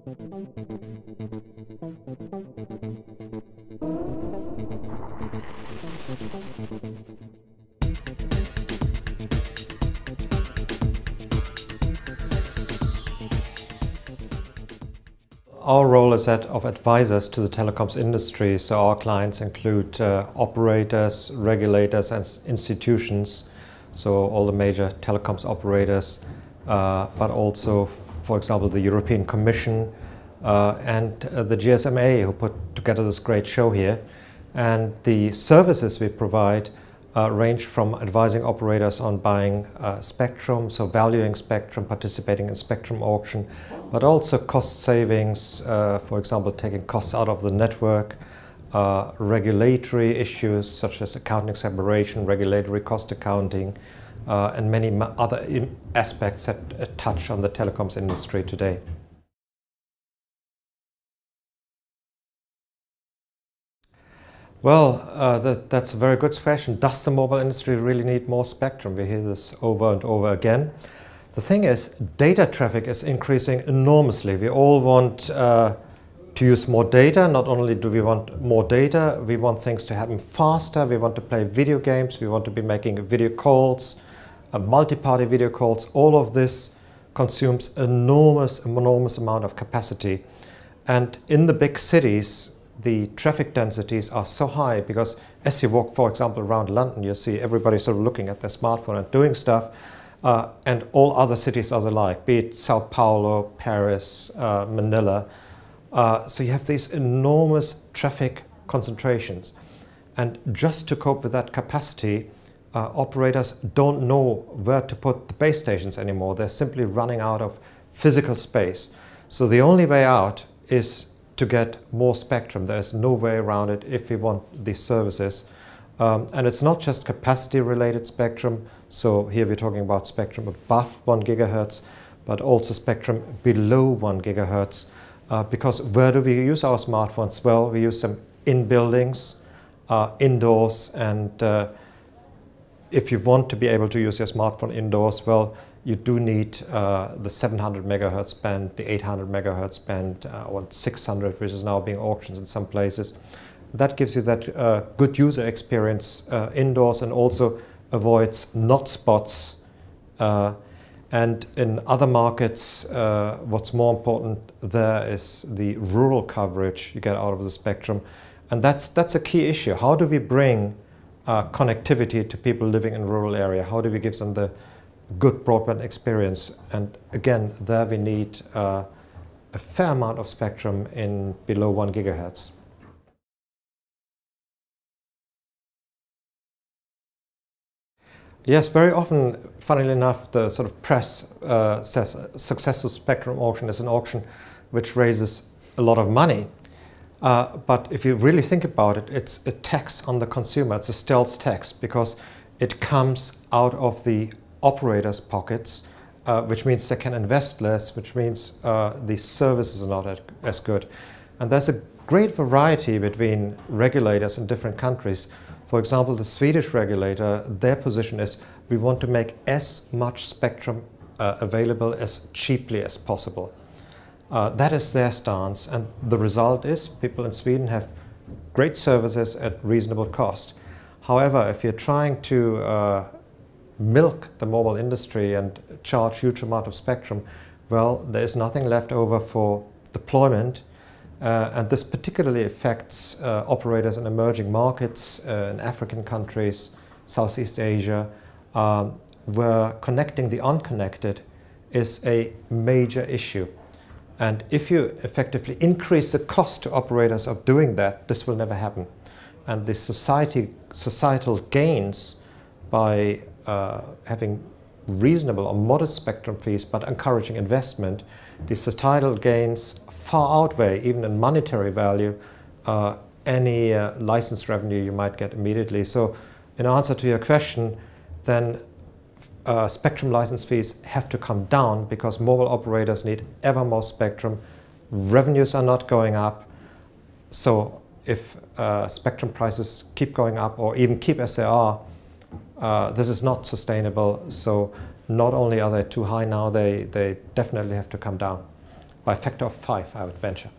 Our role is that of advisors to the telecoms industry, so our clients include operators, regulators and institutions, so all the major telecoms operators, but also, for example, the European Commission and the GSMA, who put together this great show here. And the services we provide range from advising operators on buying spectrum, so valuing spectrum, participating in spectrum auction, but also cost savings, for example, taking costs out of the network, regulatory issues such as accounting separation, regulatory cost accounting, and many other aspects that touch on the telecoms industry today. Well, that's a very good question. Does the mobile industry really need more spectrum? We hear this over and over again. The thing is, data traffic is increasing enormously. We all want to use more data. Not only do we want more data, we want things to happen faster. We want to play video games. We want to be making video calls, multi-party video calls. All of this consumes enormous amount of capacity. And in the big cities, the traffic densities are so high because as you walk, for example, around London, you see everybody sort of looking at their smartphone and doing stuff, and all other cities are alike, be it Sao Paulo, Paris, Manila. So you have these enormous traffic concentrations. And just to cope with that capacity, operators don't know where to put the base stations anymore. They're simply running out of physical space. So the only way out is to get more spectrum. There's no way around it if we want these services. And it's not just capacity related spectrum. So here we're talking about spectrum above 1 gigahertz, but also spectrum below 1 gigahertz. Because where do we use our smartphones? Well, we use them in buildings, indoors, and if you want to be able to use your smartphone indoors, well, you do need the 700 megahertz band, the 800 megahertz band, or 600, which is now being auctioned in some places. That gives you that good user experience indoors and also avoids not spots. And in other markets, what's more important there is the rural coverage you get out of the spectrum. And that's a key issue. How do we bring connectivity to people living in rural area? How do we give them the good broadband experience? And again, there we need a fair amount of spectrum in below 1 gigahertz. Yes, very often, funnily enough, the sort of press says a successful spectrum auction is an auction which raises a lot of money. But if you really think about it, it's a tax on the consumer. It's a stealth tax because it comes out of the operators' pockets, which means they can invest less, which means the services are not as good. And there's a great variety between regulators in different countries. For example, the Swedish regulator, their position is we want to make as much spectrum available as cheaply as possible. That is their stance, and the result is people in Sweden have great services at reasonable cost. However, if you're trying to milk the mobile industry and charge huge amount of spectrum, well, there is nothing left over for deployment, and this particularly affects operators in emerging markets, in African countries, Southeast Asia, where connecting the unconnected is a major issue. And if you effectively increase the cost to operators of doing that, this will never happen. And the societal gains by having reasonable or modest spectrum fees but encouraging investment, the societal gains far outweigh, even in monetary value, any license revenue you might get immediately. So in answer to your question, then spectrum license fees have to come down because mobile operators need ever more spectrum. Revenues are not going up. So if spectrum prices keep going up or even keep as they are, this is not sustainable. So not only are they too high now, they definitely have to come down. by a factor of 5, I would venture.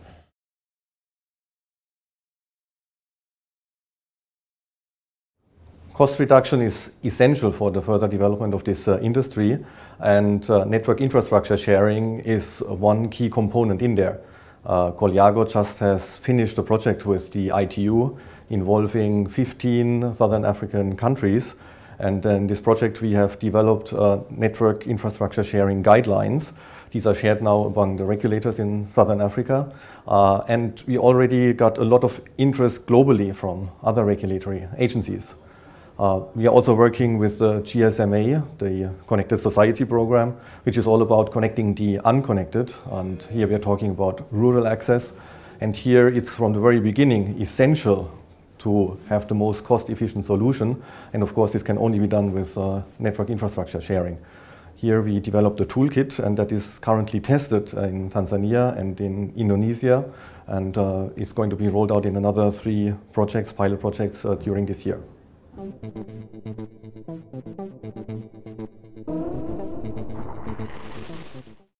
Cost reduction is essential for the further development of this industry, and network infrastructure sharing is one key component in there. Coleago just has finished a project with the ITU involving 15 Southern African countries, and in this project we have developed network infrastructure sharing guidelines. These are shared now among the regulators in Southern Africa, and we already got a lot of interest globally from other regulatory agencies. We are also working with the GSMA, the Connected Society Program, which is all about connecting the unconnected, and here we are talking about rural access. And here it's from the very beginning essential to have the most cost-efficient solution, and of course this can only be done with network infrastructure sharing. Here we developed a toolkit, and that is currently tested in Tanzania and in Indonesia, and it's going to be rolled out in another 3 projects, pilot projects, during this year.